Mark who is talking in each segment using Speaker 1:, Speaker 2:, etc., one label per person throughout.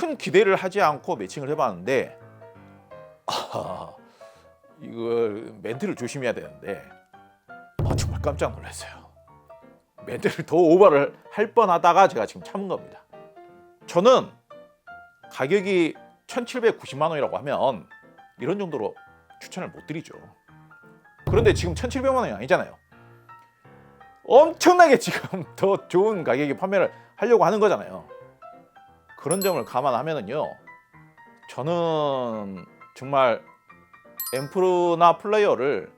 Speaker 1: 큰 기대를 하지 않고 매칭을 해봤는데 이걸 멘트를 조심해야 되는데 정말 깜짝 놀랐어요. 멘트를 더 오버를 할 뻔하다가 제가 지금 참은 겁니다. 저는 가격이 1,790만 원이라고 하면 이런 정도로 추천을 못 드리죠. 그런데 지금 1,700만 원이 아니잖아요. 엄청나게 지금 더 좋은 가격에 판매를 하려고 하는 거잖아요. 그런 점을 감안하면은요, 저는 정말 앰프나 플레이어를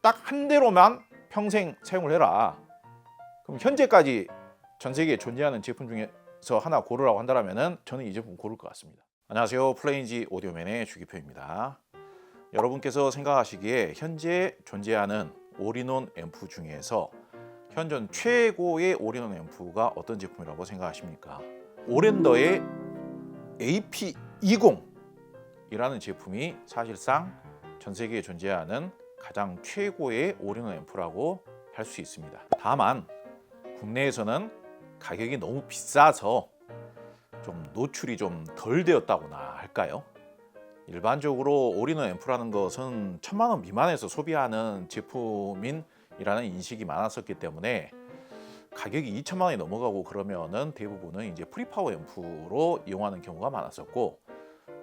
Speaker 1: 딱 한 대로만 평생 사용을 해라. 그럼 현재까지 전 세계에 존재하는 제품 중에서 하나 고르라고 한다면은 저는 이 제품 고를 것 같습니다. 안녕하세요, 플레인지 오디오맨의 주기표입니다. 여러분께서 생각하시기에 현재 존재하는 올인원 앰프 중에서 현존 최고의 올인원 앰프가 어떤 제품이라고 생각하십니까? 오랜더의 AP20이라는 제품이 사실상 전 세계에 존재하는 가장 최고의 올인원 앰프라고 할 수 있습니다. 다만 국내에서는 가격이 너무 비싸서 좀 노출이 좀 덜 되었다고나 할까요? 일반적으로 올인원 앰프라는 것은 1,000만 원 미만에서 소비하는 제품이라는 인식이 많았었기 때문에 가격이 2,000만 원이 넘어가고 그러면은 대부분은 이제 프리파워 앰프로 이용하는 경우가 많았었고,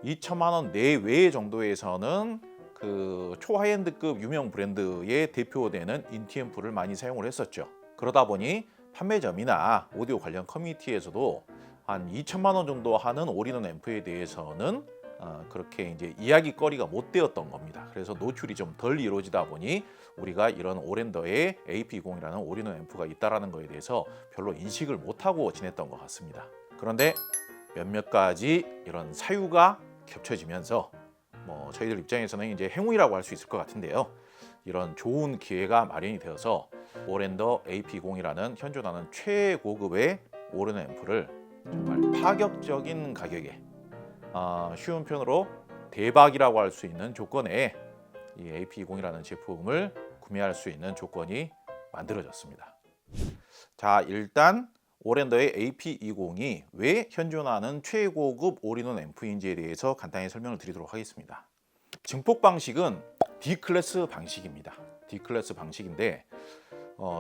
Speaker 1: 2,000만 원 내외 정도에서는 그 초하이엔드급 유명 브랜드의 대표되는 인티 앰프를 많이 사용을 했었죠. 그러다 보니 판매점이나 오디오 관련 커뮤니티에서도 한 2,000만 원 정도 하는 올인원 앰프에 대해서는 그렇게 이제 이야기거리가 못 되었던 겁니다. 그래서 노출이 좀 덜 이루어지다 보니 우리가 이런 오랜더의 AP20이라는 올인원 앰프가 있다라는 거에 대해서 별로 인식을 못하고 지냈던 것 같습니다. 그런데 몇몇 가지 이런 사유가 겹쳐지면서 저희들 입장에서는 이제 행운이라고 할 수 있을 것 같은데요. 이런 좋은 기회가 마련이 되어서 오랜더 AP20이라는 현존하는 최고급의 올인원 앰프를 정말 파격적인 가격에 쉬운 표현으로 대박이라고 할 수 있는 조건에 이 AP20이라는 제품을 구매할 수 있는 조건이 만들어졌습니다. 자, 일단 오랜더의 AP20이 왜 현존하는 최고급 올인원 앰프인지에 대해서 간단히 설명을 드리도록 하겠습니다. 증폭 방식은 D클래스 방식입니다. D클래스 방식인데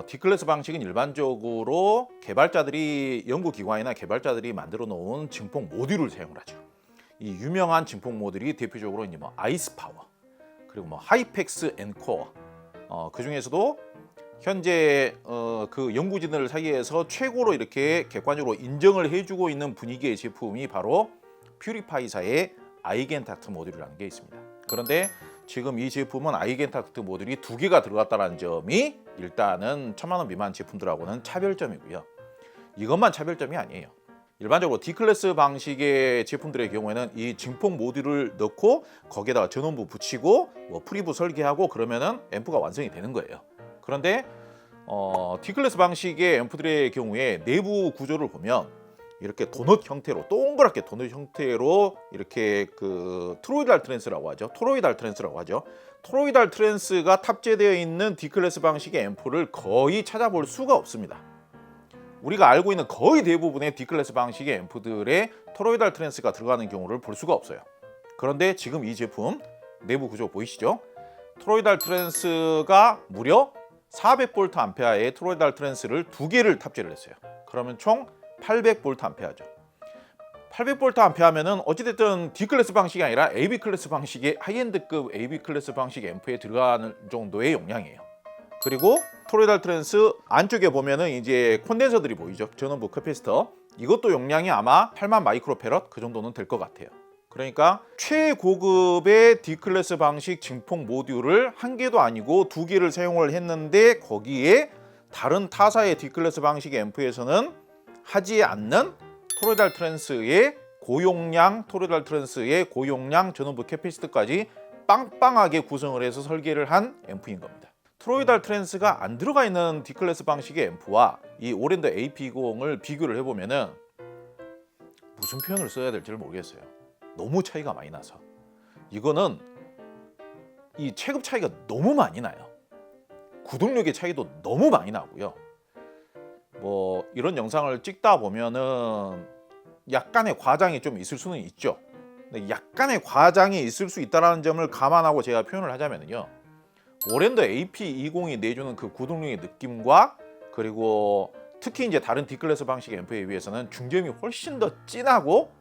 Speaker 1: D클래스 방식은 일반적으로 개발자들이 연구기관이나 개발자들이 만들어 놓은 증폭 모듈을 사용을 하죠. 이 유명한 증폭 모듈이 대표적으로 이제 아이스파워, 그리고 하이펙스 엔코어, 그 중에서도 현재 그 연구진들 사이에서 최고로 이렇게 객관적으로 인정을 해주고 있는 분위기의 제품이 바로 퓨리파이사의 아이겐탁트 모듈이라는 게 있습니다. 그런데 지금 이 제품은 아이겐탁트 모듈이 2개가 들어갔다는 점이 일단은 1,000만 원 미만 제품들하고는 차별점이고요. 이것만 차별점이 아니에요. 일반적으로 D클래스 방식의 제품들의 경우에는 이 증폭 모듈을 넣고 거기에다가 전원부 붙이고 프리부 설계하고 그러면은 앰프가 완성이 되는 거예요. 그런데 D클래스 방식의 앰프들의 경우에 내부 구조를 보면 이렇게 도넛 형태로, 동그랗게 도넛 형태로 이렇게 그 토로이달 트랜스라고 하죠. 토로이달 트랜스가 탑재되어 있는 D클래스 방식의 앰프를 거의 찾아볼 수가 없습니다. 우리가 알고 있는 거의 대부분의 D클래스 방식의 앰프들의 토로이달 트랜스가 들어가는 경우를 볼 수가 없어요. 그런데 지금 이 제품 내부 구조 보이시죠? 토로이달 트랜스가 무려 400V 암페어의 토로이달 트랜스를 2개를 탑재를 했어요. 그러면 총 800V 암페어죠. 800V 암페어면은 어찌됐든 D클래스 방식이 아니라 AB 클래스 방식의 하이엔드급 AB 클래스 방식 앰프에 들어가는 정도의 용량이에요. 그리고 토로이달 트랜스 안쪽에 보면은 이제 콘덴서들이 보이죠. 전원부 캐패시터. 이것도 용량이 아마 8만 마이크로페럿 그 정도는 될 것 같아요. 그러니까 최고급의 D클래스 방식 증폭 모듈을 1개도 아니고 2개를 사용을 했는데 거기에 다른 타사의 D클래스 방식 앰프에서는 하지 않는 토로이달 트랜스의 고용량 전원부 캐패시터까지 빵빵하게 구성을 해서 설계를 한 앰프인 겁니다. 토로이달 트랜스가 안 들어가 있는 D클래스 방식의 앰프와 이 오랜더 AP20을 비교를 해보면은 무슨 표현을 써야 될지를 모르겠어요. 너무 차이가 많이 나서 이거는 이 체급 차이가 너무 많이 나요. 구동력의 차이도 너무 많이 나고요. 이런 영상을 찍다 보면은 약간의 과장이 좀 있을 수는 있죠. 근데 약간의 과장이 있을 수 있다는 점을 감안하고 제가 표현을 하자면요, 오랜더 AP20이 내주는 그 구동력의 느낌과 그리고 특히 이제 다른 D클래스 방식 앰프에 비해서는 중저음이 훨씬 더 진하고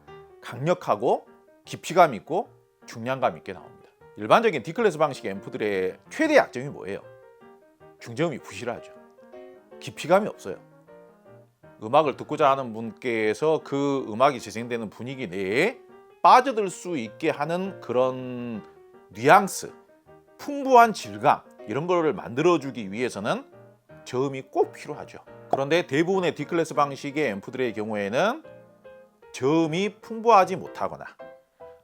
Speaker 1: 강력하고 깊이감 있고 중량감 있게 나옵니다. 일반적인 D클래스 방식 앰프들의 최대 약점이 뭐예요? 중저음이 부실하죠. 깊이감이 없어요. 음악을 듣고자 하는 분께서 그 음악이 재생되는 분위기 내에 빠져들 수 있게 하는 그런 뉘앙스, 풍부한 질감, 이런 거를 만들어주기 위해서는 저음이 꼭 필요하죠. 그런데 대부분의 D클래스 방식의 앰프들의 경우에는 저음이 풍부하지 못하거나,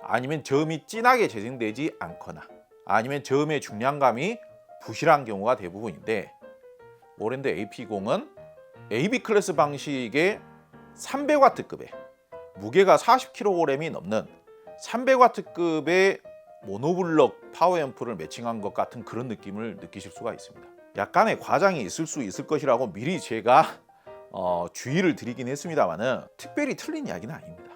Speaker 1: 아니면 저음이 진하게 재생되지 않거나, 아니면 저음의 중량감이 부실한 경우가 대부분인데, 오랜더 AP20은 AB 클래스 방식의 300W급의 무게가 40kg이 넘는 300W급의 모노블럭 파워앰프를 매칭한 것 같은 그런 느낌을 느끼실 수가 있습니다. 약간의 과장이 있을 수 있을 것이라고 미리 제가 주의를 드리긴 했습니다만은 특별히 틀린 이야기는 아닙니다.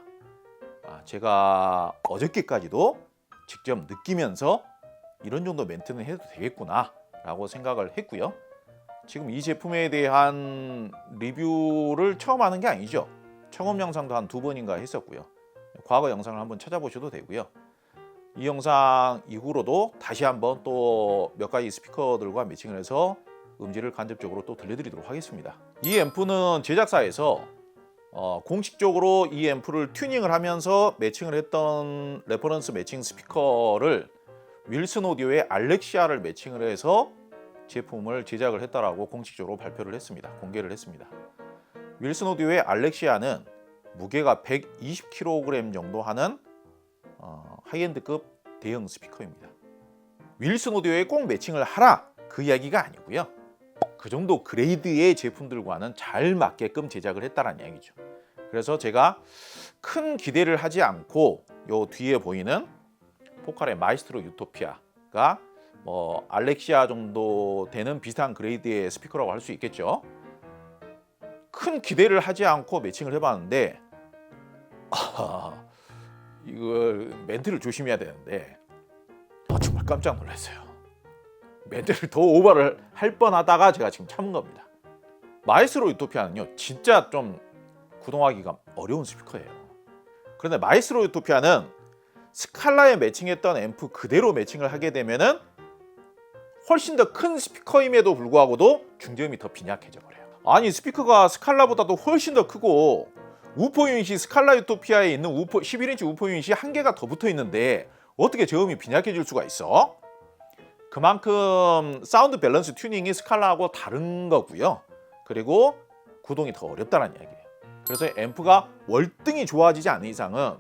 Speaker 1: 제가 어저께까지도 직접 느끼면서 이런 정도 멘트는 해도 되겠구나 라고 생각을 했고요. 지금 이 제품에 대한 리뷰를 처음 하는 게 아니죠. 청음 영상도 한 2번인가 했었고요. 과거 영상을 한번 찾아보셔도 되고요. 이 영상 이후로도 다시 한번 또 몇 가지 스피커들과 매칭을 해서 음질을 간접적으로 또 들려드리도록 하겠습니다. 이 앰프는 제작사에서 공식적으로 이 앰프를 튜닝을 하면서 매칭을 했던 레퍼런스 매칭 스피커를 윌슨 오디오의 알렉시아를 매칭을 해서 제품을 제작을 했다라고 공식적으로 발표를 했습니다. 공개를 했습니다. 윌슨 오디오의 알렉시아는 무게가 120kg 정도 하는 하이엔드급 대형 스피커입니다. 윌슨 오디오에 꼭 매칭을 하라, 그 이야기가 아니고요. 그 정도 그레이드의 제품들과는 잘 맞게끔 제작을 했다는 이야기죠. 그래서 제가 큰 기대를 하지 않고 요 뒤에 보이는 포칼의 마이스트로 유토피아가 뭐 알렉시아 정도 되는 비슷한 그레이드의 스피커라고 할 수 있겠죠. 큰 기대를 하지 않고 매칭을 해봤는데 이걸 멘트를 조심해야 되는데 정말 깜짝 놀랐어요. 멘트를 더 오버를 할 뻔하다가 제가 지금 참은 겁니다. 마이스트로 유토피아는요, 진짜 좀 구동하기가 어려운 스피커예요. 그런데 마이스트로 유토피아는 스칼라에 매칭했던 앰프 그대로 매칭을 하게 되면은 훨씬 더 큰 스피커임에도 불구하고도 중저음이 더 빈약해져 버려요. 아니, 스피커가 스칼라보다도 훨씬 더 크고 우퍼 유닛이 스칼라 유토피아에 있는 11인치 우퍼 유닛이 한 개가 더 붙어 있는데 어떻게 저음이 빈약해질 수가 있어? 그만큼 사운드 밸런스 튜닝이 스칼라하고 다른 거고요. 그리고 구동이 더 어렵다는 이야기예요. 그래서 앰프가 월등히 좋아지지 않는 이상은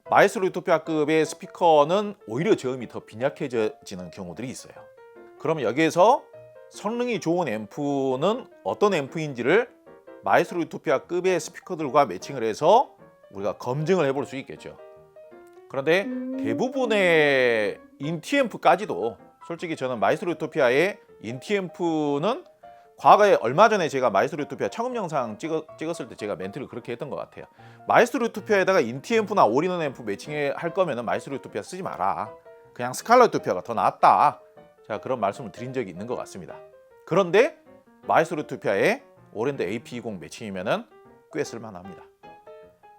Speaker 1: 마이스트로 유토피아급의 스피커는 오히려 저음이 더 빈약해지는 경우들이 있어요. 그러면 여기에서 성능이 좋은 앰프는 어떤 앰프인지를 마이스트로 유토피아급의 스피커들과 매칭을 해서 우리가 검증을 해볼 수 있겠죠. 그런데 대부분의 인티앰프까지도 솔직히 저는 마이스트로 유토피아의 인티앰프는 과거에 얼마 전에 제가 마이스트로 유토피아 청음 영상 찍었을 때 제가 멘트를 그렇게 했던 것 같아요. 마이스트로 유토피아에다가 인티앰프나 올인원 앰프 매칭할 거면 마이스트로 유토피아 쓰지 마라. 그냥 스칼라 유토피아가 더 낫다. 제가 그런 말씀을 드린 적이 있는 것 같습니다. 그런데 마이스트로 유토피아에 오랜더 AP20 매칭이면은 꽤 쓸만합니다.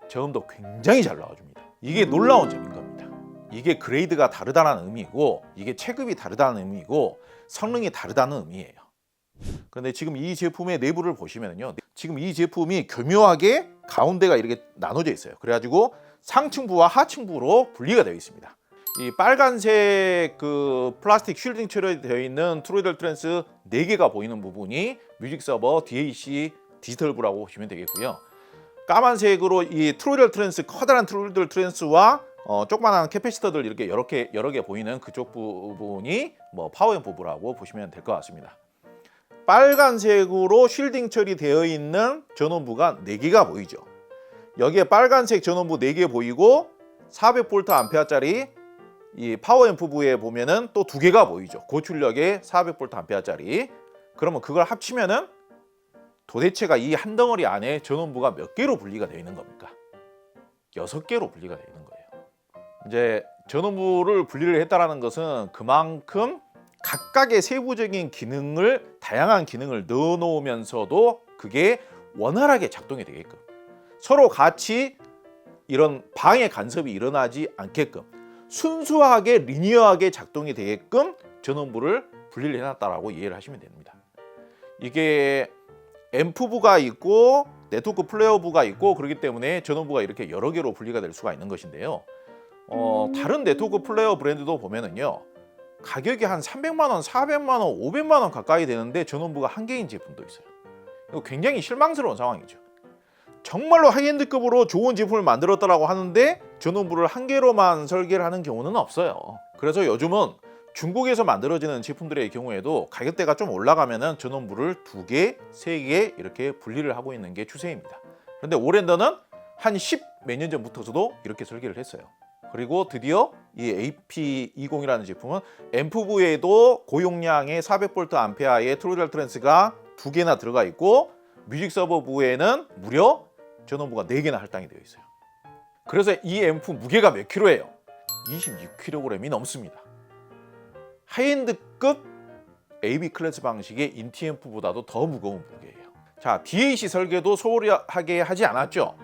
Speaker 1: 저음도 굉장히 잘 나와줍니다. 이게 놀라운 점인 겁니다. 이게 그레이드가 다르다는 의미고, 이게 체급이 다르다는 의미고, 성능이 다르다는 의미예요. 그런데 지금 이 제품의 내부를 보시면요, 지금 이 제품이 교묘하게 가운데가 이렇게 나눠져 있어요. 그래가지고 상층부와 하층부로 분리가 되어 있습니다. 이 빨간색 그 플라스틱 쉴딩 처리되어 있는 트로이덜 트랜스 4개가 보이는 부분이 뮤직 서버 DAC 디지털부라고 보시면 되겠고요. 까만색으로 이 트로이덜 트랜스, 커다란 트로이덜 트랜스와 조그만한 캐패시터들 이렇게 여러 개 보이는 그쪽 부분이 뭐 파워앰프부라고 보시면 될 것 같습니다. 빨간색으로 쉴딩 처리되어 있는 전원부가 4개가 보이죠. 여기에 빨간색 전원부 4개 보이고 400V 암페어짜리 이 파워앰프부에 보면은 또 2개가 보이죠. 고출력의 400V 암페어짜리. 그러면 그걸 합치면은 도대체가 이 한 덩어리 안에 전원부가 몇 개로 분리가 되어 있는 겁니까? 6개로 분리가 되어 있는 거예요. 이제 전원부를 분리를 했다라는 것은 그만큼 각각의 세부적인 기능을, 다양한 기능을 넣어 놓으면서도 그게 원활하게 작동이 되게끔, 서로 같이 이런 방해 간섭이 일어나지 않게끔 순수하게 리니어하게 작동이 되게끔 전원부를 분리를 해놨다라고 이해를 하시면 됩니다. 이게 앰프부가 있고 네트워크 플레이어부가 있고 그렇기 때문에 전원부가 이렇게 여러 개로 분리가 될 수가 있는 것인데요. 다른 네트워크 플레이어 브랜드도 보면은요, 가격이 한 300만 원, 400만 원, 500만 원 가까이 되는데 전원부가 한 개인 제품도 있어요. 이거 굉장히 실망스러운 상황이죠. 정말로 하이엔드급으로 좋은 제품을 만들었다라고 하는데 전원부를 한 개로만 설계를 하는 경우는 없어요. 그래서 요즘은 중국에서 만들어지는 제품들의 경우에도 가격대가 좀 올라가면은 전원부를 2개, 3개 이렇게 분리를 하고 있는 게 추세입니다. 그런데 오랜더는 한 10 몇 년 전부터도 이렇게 설계를 했어요. 그리고 드디어 이 AP20이라는 제품은 앰프부에도 고용량의 400V 암페어의 트루달 트랜스가 2개나 들어가 있고 뮤직 서버부에는 무려 전원부가 4개나 할당이 되어 있어요. 그래서 이 앰프 무게가 몇 킬로예요? 26kg이 넘습니다. 하이엔드급 AB 클래스 방식의 인티 앰프보다도 더 무거운 무게예요. 자, DAC 설계도 소홀하게 하지 않았죠.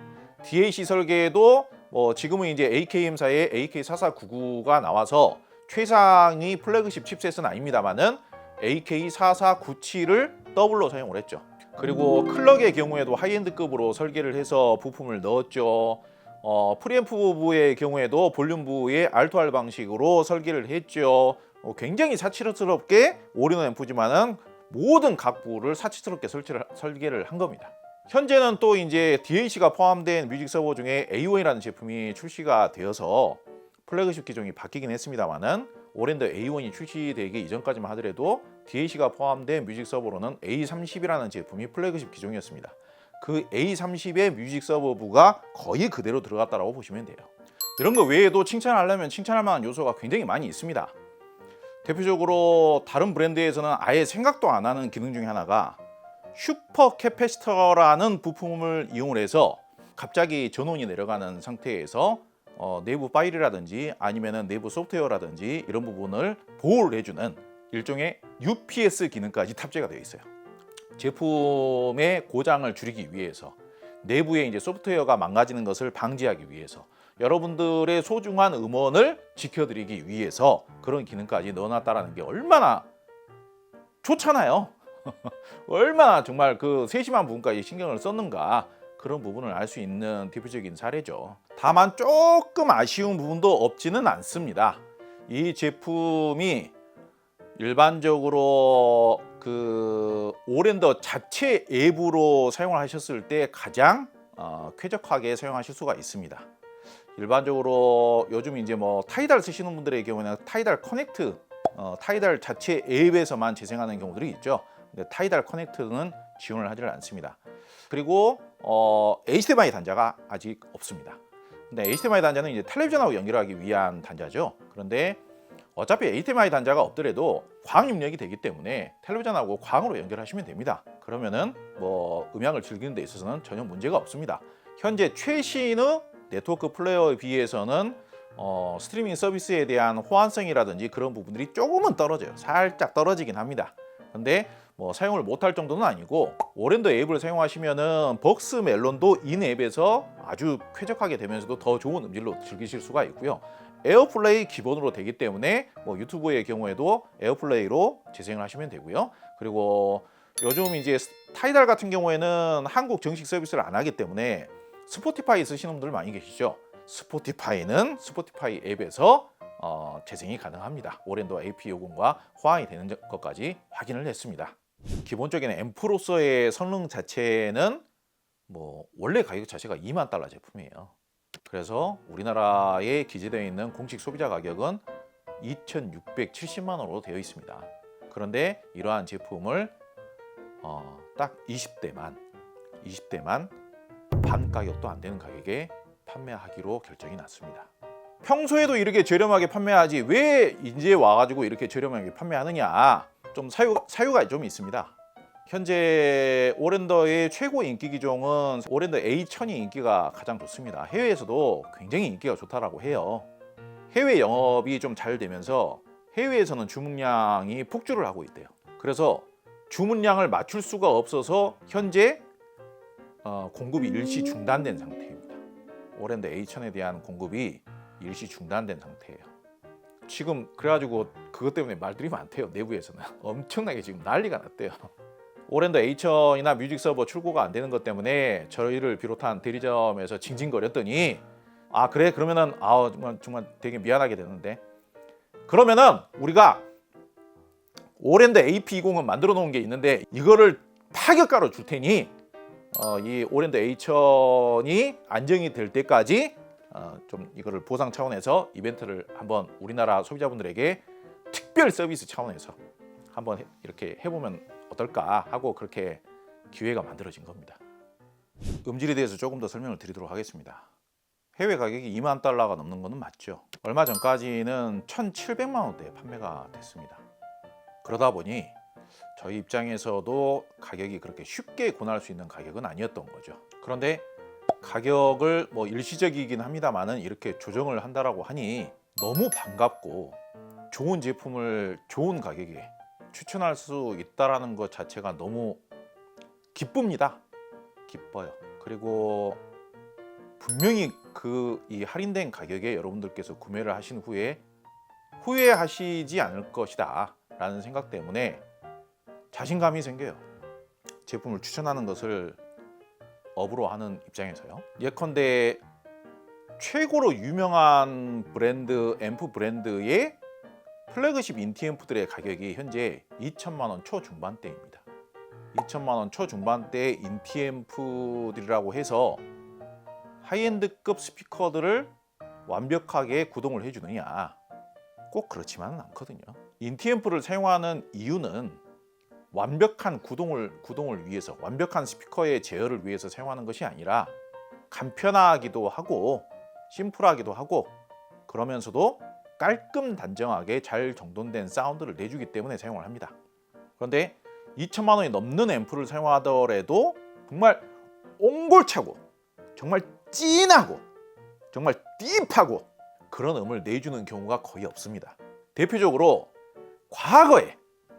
Speaker 1: DAC 설계도 지금은 이제 AKM사의 AK4499가 나와서 최상위 플래그십 칩셋은 아닙니다만은 AK4497을 더블로 사용을 했죠. 그리고 클럭의 경우에도 하이엔드급으로 설계를 해서 부품을 넣었죠. 프리앰프부의 경우에도 볼륨부의 R2R 방식으로 설계를 했죠. 굉장히 사치스럽게 올인원 앰프지만은 모든 각 부를 사치스럽게 설계를 한 겁니다. 현재는 또 이제 DAC가 포함된 뮤직 서버 중에 A1이라는 제품이 출시가 되어서 플래그십 기종이 바뀌긴 했습니다만은 오랜더 A1이 출시되기 이전까지만 하더라도 DAC가 포함된 뮤직 서버로는 A30이라는 제품이 플래그십 기종이었습니다. 그 A30의 뮤직 서버부가 거의 그대로 들어갔다고 보시면 돼요. 이런 거 외에도 칭찬하려면 칭찬할 만한 요소가 굉장히 많이 있습니다. 대표적으로 다른 브랜드에서는 아예 생각도 안 하는 기능 중에 하나가 슈퍼 캐패시터라는 부품을 이용을 해서 갑자기 전원이 내려가는 상태에서 내부 파일이라든지 아니면 내부 소프트웨어라든지 이런 부분을 보호를 해주는 일종의 UPS 기능까지 탑재가 되어 있어요. 제품의 고장을 줄이기 위해서, 내부에 이제 소프트웨어가 망가지는 것을 방지하기 위해서, 여러분들의 소중한 음원을 지켜드리기 위해서 그런 기능까지 넣어놨다는 게 얼마나 좋잖아요. 얼마나 정말 그 세심한 부분까지 신경을 썼는가, 그런 부분을 알 수 있는 대표적인 사례죠. 다만 조금 아쉬운 부분도 없지는 않습니다. 이 제품이 일반적으로 그 오랜더 자체 앱으로 사용을 하셨을 때 가장 쾌적하게 사용하실 수가 있습니다. 일반적으로 요즘 이제 타이달 쓰시는 분들의 경우에는 타이달 커넥트, 타이달 자체 앱에서만 재생하는 경우들이 있죠. 근데 타이달 커넥트는 지원을 하지를 않습니다. 그리고 HDMI 단자가 아직 없습니다. 근데 HDMI 단자는 이제 텔레비전하고 연결하기 위한 단자죠. 그런데 어차피 HDMI 단자가 없더라도 광 입력이 되기 때문에 텔레비전하고 광으로 연결하시면 됩니다. 그러면은 음향을 즐기는 데 있어서는 전혀 문제가 없습니다. 현재 최신의 네트워크 플레이어에 비해서는 스트리밍 서비스에 대한 호환성이라든지 그런 부분들이 조금은 떨어져요. 살짝 떨어지긴 합니다. 근데 사용을 못할 정도는 아니고, 오랜더 앱을 사용하시면은 벅스 멜론도 인앱에서 아주 쾌적하게 되면서도 더 좋은 음질로 즐기실 수가 있고요. 에어플레이 기본으로 되기 때문에 유튜브의 경우에도 에어플레이로 재생을 하시면 되고요. 그리고 요즘 이제 타이달 같은 경우에는 한국 정식 서비스를 안 하기 때문에 스포티파이 쓰시는 분들 많이 계시죠. 스포티파이는 스포티파이 앱에서 재생이 가능합니다. 오랜더 AP50과 호환이 되는 것까지 확인을 했습니다. 기본적인 앰프로서의 성능 자체는 원래 가격 자체가 2만 달러 제품이에요. 그래서 우리나라에 기재되어 있는 공식 소비자 가격은 2,670만 원으로 되어 있습니다. 그런데 이러한 제품을 딱 20대만 반 가격도 안 되는 가격에 판매하기로 결정이 났습니다. 평소에도 이렇게 저렴하게 판매하지 왜 이제 와가지고 이렇게 저렴하게 판매하느냐, 좀 사유가 좀 있습니다. 현재 오랜더의 최고 인기 기종은 오랜더 A1000이 인기가 가장 좋습니다. 해외에서도 굉장히 인기가 좋다라고 해요. 해외 영업이 좀 잘 되면서 해외에서는 주문량이 폭주를 하고 있대요. 그래서 주문량을 맞출 수가 없어서 현재 공급이 일시 중단된 상태입니다. 오랜더 A1000에 대한 공급이 일시 중단된 상태예요. 지금 그래가지고 그것 때문에 말들이 많대요. 내부에서는 엄청나게 지금 난리가 났대요. 오랜더 A1000이나 뮤직 서버 출고가 안 되는 것 때문에 저희를 비롯한 대리점에서 징징거렸더니 아 그래 그러면은 정말 되게 미안하게 되는데 그러면은 우리가 오랜더 AP20은 만들어 놓은 게 있는데 이거를 파격가로 줄 테니 이 오랜더 A1000이 안정이 될 때까지 좀 이거를 보상 차원에서 이벤트를 한번 우리나라 소비자분들에게 특별 서비스 차원에서 한번 이렇게 해보면 어떨까 하고 그렇게 기회가 만들어진 겁니다. 음질에 대해서 조금 더 설명을 드리도록 하겠습니다. 해외 가격이 2만 달러가 넘는 것은 맞죠. 얼마 전까지는 1,700만 원대에 판매가 됐습니다. 그러다 보니 저희 입장에서도 가격이 그렇게 쉽게 권할 수 있는 가격은 아니었던 거죠. 그런데 가격을 뭐 일시적이긴 합니다만은 이렇게 조정을 한다라고 하니 너무 반갑고 좋은 제품을 좋은 가격에 추천할 수 있다라는 것 자체가 너무 기쁩니다. 기뻐요. 그리고 분명히 이 할인된 가격에 여러분들께서 구매를 하신 후에 후회하시지 않을 것이다 라는 생각 때문에 자신감이 생겨요. 제품을 추천하는 것을 업으로 하는 입장에서요. 예컨대 최고로 유명한 브랜드 앰프 브랜드의 플래그십 인티 앰프들의 가격이 현재 2천만 원 초중반대입니다. 2천만 원 초중반대 인티 앰프들이라고 해서 하이엔드급 스피커들을 완벽하게 구동을 해주느냐? 꼭 그렇지만은 않거든요. 인티 앰프를 사용하는 이유는 완벽한 구동을 위해서, 완벽한 스피커의 제어를 위해서 사용하는 것이 아니라 간편하기도 하고 심플하기도 하고 그러면서도 깔끔 단정하게 잘 정돈된 사운드를 내주기 때문에 사용을 합니다. 그런데 2천만 원이 넘는 앰프를 사용하더라도 정말 옹골차고 정말 진하고 정말 딥하고 그런 음을 내주는 경우가 거의 없습니다. 대표적으로 과거에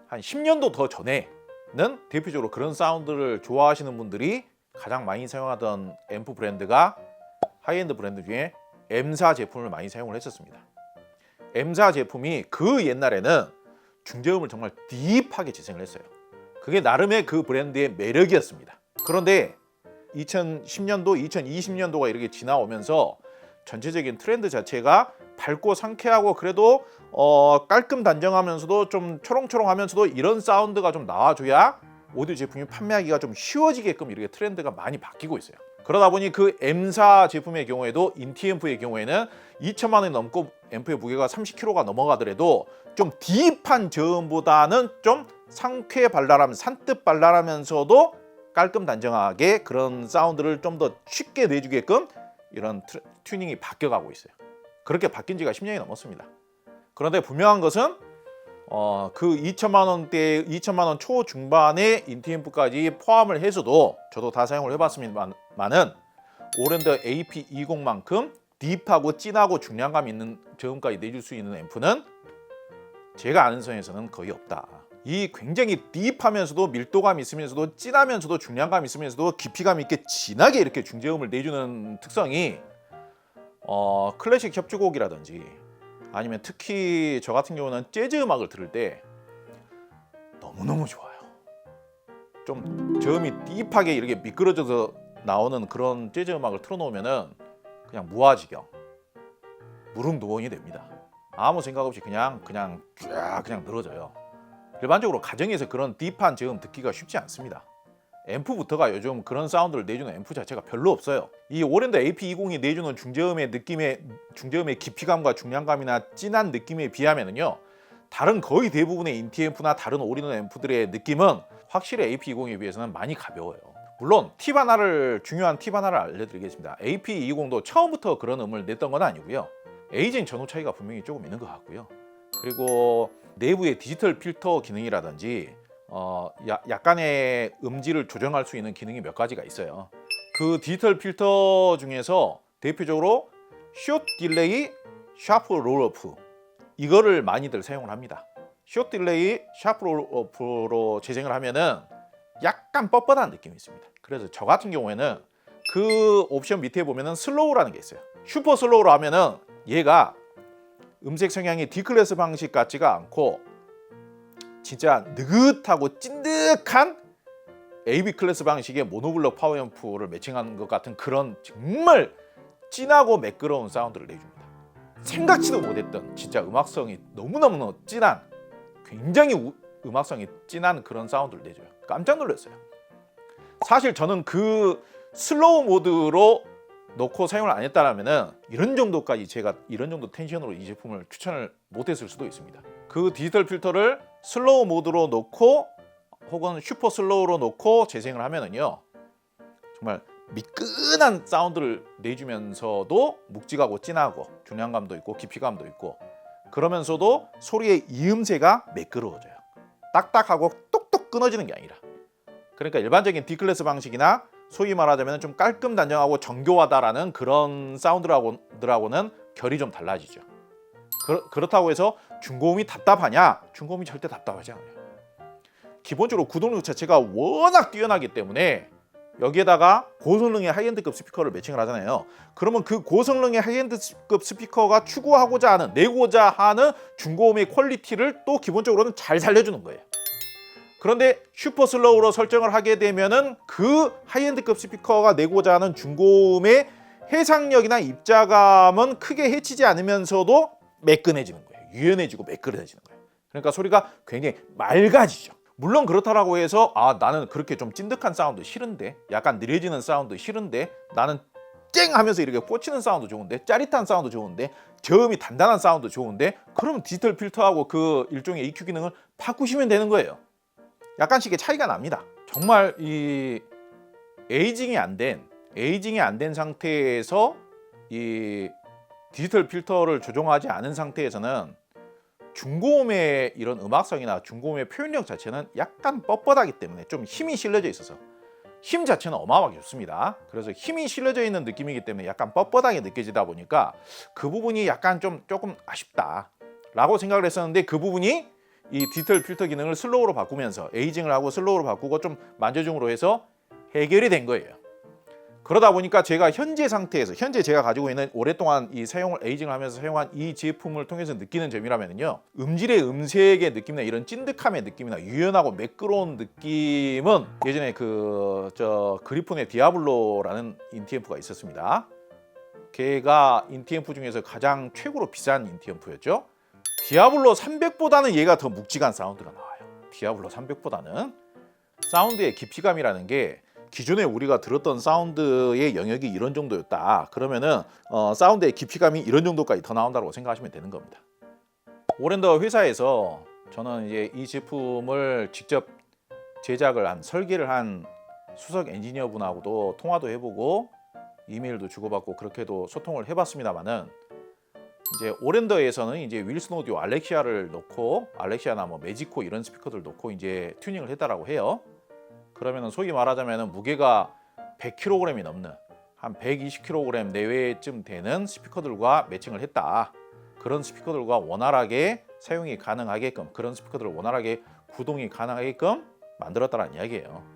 Speaker 1: 한 10년도 더 전에는 대표적으로 그런 사운드를 좋아하시는 분들이 가장 많이 사용하던 앰프 브랜드가 하이엔드 브랜드 중에 M사 제품을 많이 사용을 했었습니다. M사 제품이 그 옛날에는 중저음을 정말 딥하게 재생을 했어요. 그게 나름의 그 브랜드의 매력이었습니다. 그런데 2010년도, 2020년도가 이렇게 지나오면서 전체적인 트렌드 자체가 밝고 상쾌하고 그래도 깔끔 단정하면서도 좀 초롱초롱하면서도 이런 사운드가 좀 나와줘야 오디오 제품이 판매하기가 좀 쉬워지게끔 이렇게 트렌드가 많이 바뀌고 있어요. 그러다 보니 그 M사 제품의 경우에도 인티 앰프의 경우에는 2천만 원이 넘고 앰프의 무게가 30kg가 넘어가더라도 좀 딥한 저음보다는 좀 상쾌 발랄하면 산뜻 발랄하면서도 깔끔 단정하게 그런 사운드를 좀 더 쉽게 내주게끔 이런 튜닝이 바뀌어가고 있어요. 그렇게 바뀐 지가 10년이 넘었습니다. 그런데 분명한 것은 그 2천만 원대, 2천만 원 초중반의 인티 앰프까지 포함을 해서도 저도 다 사용을 해봤습니다만은 오랜더 AP20만큼 딥하고 진하고 중량감 있는 저음까지 내줄 수 있는 앰프는 제가 아는 선에서는 거의 없다. 이 굉장히 딥하면서도 밀도감 있으면서도 진하면서도 중량감 있으면서도 깊이감 있게 진하게 이렇게 중저음을 내주는 특성이 클래식 협주곡이라든지 아니면 특히 저 같은 경우는 재즈 음악을 들을 때 너무너무 좋아요. 좀 저음이 딥하게 이렇게 미끄러져서 나오는 그런 재즈 음악을 틀어놓으면은 그냥 무아지경, 무릉도원이 됩니다. 아무 생각 없이 그냥 늘어져요. 일반적으로 가정에서 그런 딥한 저음 듣기가 쉽지 않습니다. 앰프부터가 요즘 그런 사운드를 내주는 앰프 자체가 별로 없어요. 이 오랜더 AP20이 내주는 중저음의 깊이감과 중량감이나 진한 느낌에 비하면은요, 다른 거의 대부분의 인티 앰프나 다른 올인원 앰프들의 느낌은 확실히 AP20에 비해서는 많이 가벼워요. 물론 중요한 팁 하나를 알려드리겠습니다. AP20도 처음부터 그런 음을 냈던 건 아니고요. 에이징 전후 차이가 분명히 조금 있는 것 같고요. 그리고 내부의 디지털 필터 기능이라든지 약간의 음질을 조정할 수 있는 기능이 몇 가지가 있어요. 그 디지털 필터 중에서 대표적으로 숏 딜레이, 샤프 롤오프, 이거를 많이들 사용을 합니다. 숏 딜레이, 샤프 롤오프로 재생을 하면은 약간 뻣뻣한 느낌이 있습니다. 그래서 저 같은 경우에는 그 옵션 밑에 보면은 슬로우라는 게 있어요. 슈퍼 슬로우로 하면은 얘가 음색 성향이 D클래스 방식 같지가 않고 진짜 느긋하고 찐득한 AB 클래스 방식의 모노블럭 파워앰프를 매칭한 것 같은 그런 정말 진하고 매끄러운 사운드를 내줍니다. 생각지도 못했던 진짜 음악성이 너무너무 진한, 굉장히 음악성이 진한 그런 사운드를 내줘요. 깜짝 놀랐어요. 사실 저는 그 슬로우 모드로 놓고 사용을 안 했다라면은 이런 정도까지 제가 이런 정도 텐션으로 이 제품을 추천을 못했을 수도 있습니다. 그 디지털 필터를 슬로우 모드로 놓고 혹은 슈퍼 슬로우로 놓고 재생을 하면은요, 정말 미끈한 사운드를 내주면서도 묵직하고 진하고 중량감도 있고 깊이감도 있고, 그러면서도 소리의 이음새가 매끄러워져요. 딱딱하고 똑똑 끊어지는 게 아니라. 그러니까 일반적인 D클래스 방식이나 소위 말하자면 좀 깔끔 단정하고 정교하다라는 그런 사운드라고는 결이 좀 달라지죠. 그렇다고 해서 중고음이 답답하냐? 중고음이 절대 답답하지 않아요. 기본적으로 구동력 자체가 워낙 뛰어나기 때문에 여기에다가 고성능의 하이엔드급 스피커를 매칭을 하잖아요. 그러면 그 고성능의 하이엔드급 스피커가 추구하고자 하는, 내고자 하는 중고음의 퀄리티를 또 기본적으로는 잘 살려주는 거예요. 그런데 슈퍼 슬로우로 설정을 하게 되면은 그 하이엔드급 스피커가 내고자 하는 중고음의 해상력이나 입자감은 크게 해치지 않으면서도 매끈해지는 거예요. 유연해지고 매끈해지는 거예요. 그러니까 소리가 굉장히 맑아지죠. 물론 그렇다라고 해서 나는 그렇게 좀 찐득한 사운드 싫은데, 약간 느려지는 사운드 싫은데, 나는 쨍 하면서 이렇게 꽂히는 사운드 좋은데, 짜릿한 사운드 좋은데, 저음이 단단한 사운드 좋은데, 그럼 디지털 필터하고 그 일종의 EQ 기능을 바꾸시면 되는 거예요. 약간씩의 차이가 납니다. 정말 이 에이징이 안 된 상태에서 이 디지털 필터를 조정하지 않은 상태에서는 중고음의 이런 음악성이나 중고음의 표현력 자체는 약간 뻣뻣하기 때문에 좀 힘이 실려져 있어서, 힘 자체는 어마어마하게 좋습니다. 그래서 힘이 실려져 있는 느낌이기 때문에 약간 뻣뻣하게 느껴지다 보니까 그 부분이 약간 조금 아쉽다라고 생각을 했었는데, 그 부분이 이 디지털 필터 기능을 슬로우로 바꾸면서 에이징을 하고 슬로우로 바꾸고 좀 만져줌으로 해서 해결이 된 거예요. 그러다 보니까 제가 현재 제가 가지고 있는 오랫동안 이 에이징을 하면서 사용한 이 제품을 통해서 느끼는 점이라면요, 음질의 음색의 느낌이나 이런 찐득함의 느낌이나 유연하고 매끄러운 느낌은 예전에 그리폰의 디아블로라는 인티앰프가 있었습니다. 걔가 인티앰프 중에서 가장 최고로 비싼 인티앰프였죠. 디아블로 300보다는 얘가 더 묵직한 사운드가 나와요. 디아블로 300보다는 사운드의 깊이감이라는 게 기존에 우리가 들었던 사운드의 영역이 이런 정도였다 그러면은 사운드의 깊이감이 이런 정도까지 더 나온다고 생각하시면 되는 겁니다. 오랜더 회사에서 저는 이제 이 제품을 직접 설계를 한 수석 엔지니어 분하고도 통화도 해보고 이메일도 주고받고 그렇게도 소통을 해봤습니다만은, 이제 오랜더에서는 이제 윌슨 오디오 알렉시아를 넣고, 알렉시아나 뭐 매지코 이런 스피커들 넣고 이제 튜닝을 했다라고 해요. 그러면은 소위 말하자면은 무게가 100kg이 넘는 한 120kg 내외쯤 되는 스피커들과 매칭을 했다. 그런 스피커들과 원활하게 사용이 가능하게끔, 그런 스피커들을 원활하게 구동이 가능하게끔 만들었다는 이야기예요.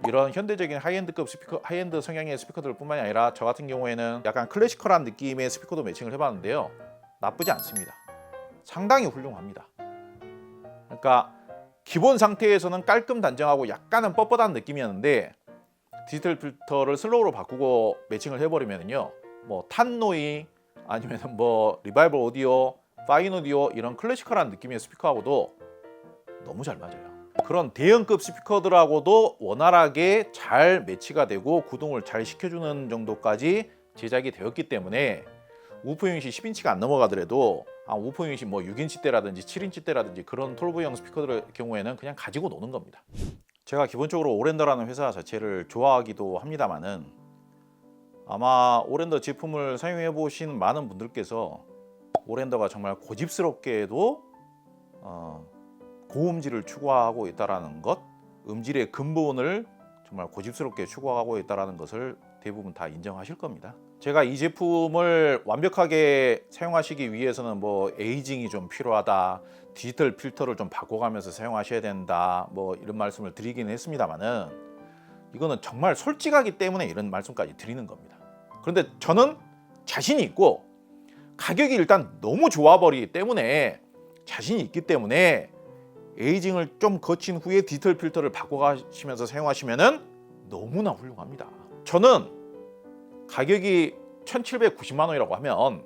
Speaker 1: 이런 현대적인 하이엔드 성향의 스피커들 뿐만이 아니라 저 같은 경우에는 약간 클래시컬한 느낌의 스피커도 매칭을 해봤는데요, 나쁘지 않습니다. 상당히 훌륭합니다. 그러니까 기본 상태에서는 깔끔 단정하고 약간은 뻣뻣한 느낌이었는데, 디지털 필터를 슬로우로 바꾸고 매칭을 해버리면요, 뭐 탄노이 아니면 뭐 리바이벌 오디오, 파인 오디오 이런 클래시컬한 느낌의 스피커하고도 너무 잘 맞아요. 그런 대형급 스피커들하고도 원활하게 잘 매치가 되고 구동을 잘 시켜주는 정도까지 제작이 되었기 때문에 우퍼 유닛이 10인치가 안 넘어가더라도 우퍼 유닛이 뭐 6인치대라든지 7인치대라든지 그런 톨브형 스피커들의 경우에는 그냥 가지고 노는 겁니다. 제가 기본적으로 오랜더라는 회사 자체를 좋아하기도 합니다만은, 아마 오랜더 제품을 사용해 보신 많은 분들께서 오랜더가 정말 고집스럽게도 고음질을 추구하고 있다는 것, 음질의 근본을 정말 고집스럽게 추구하고 있다는 것을 대부분 다 인정하실 겁니다. 제가 이 제품을 완벽하게 사용하시기 위해서는 뭐 에이징이 좀 필요하다, 디지털 필터를 좀 바꿔가면서 사용하셔야 된다, 뭐 이런 말씀을 드리긴 했습니다만은 이거는 정말 솔직하기 때문에 이런 말씀까지 드리는 겁니다. 그런데 저는 자신이 있고 가격이 일단 너무 좋아버리기 때문에 자신이 있기 때문에 에이징을 좀 거친 후에 디지털 필터를 바꿔가시면서 사용하시면은 너무나 훌륭합니다. 저는 가격이 1,790만 원이라고 하면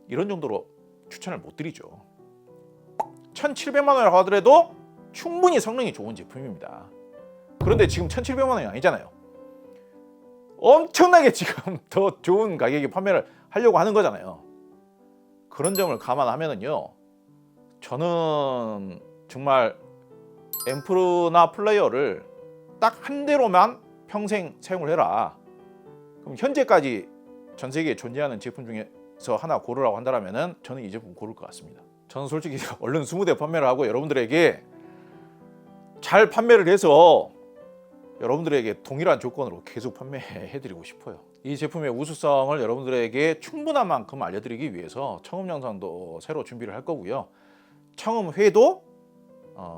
Speaker 1: 이런 정도로 추천을 못 드리죠. 1,700만 원이라고 하더라도 충분히 성능이 좋은 제품입니다. 그런데 지금 1,700만 원이 아니잖아요. 엄청나게 지금 더 좋은 가격에 판매를 하려고 하는 거잖아요. 그런 점을 감안하면은요, 저는 정말 앰프나 플레이어를 딱 한 대로만 평생 사용을 해라. 그럼 현재까지 전 세계에 존재하는 제품 중에서 하나 고르라고 한다면은 저는 이 제품 고를 것 같습니다. 저는 솔직히 얼른 20대 판매를 하고 여러분들에게 잘 판매를 해서 여러분들에게 동일한 조건으로 계속 판매해드리고 싶어요. 이 제품의 우수성을 여러분들에게 충분한 만큼 알려드리기 위해서 청음 영상도 새로 준비를 할 거고요. 청음회도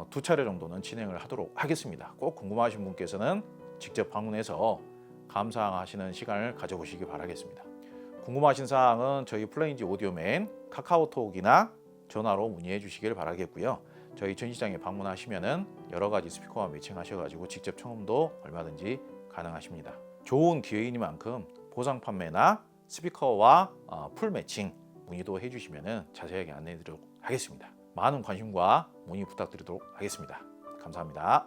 Speaker 1: 2차례 정도는 진행을 하도록 하겠습니다. 꼭 궁금하신 분께서는 직접 방문해서 감상하시는 시간을 가져보시기 바라겠습니다. 궁금하신 사항은 저희 플레인지 오디오맨 카카오톡이나 전화로 문의해 주시길 바라겠고요. 저희 전시장에 방문하시면은 여러 가지 스피커와 매칭하셔가지고 직접 청음도 얼마든지 가능하십니다. 좋은 기회이니만큼 보상 판매나 스피커와 풀 매칭 문의도 해주시면은 자세하게 안내해드리도록 하겠습니다. 많은 관심과 문의 부탁드리도록 하겠습니다. 감사합니다.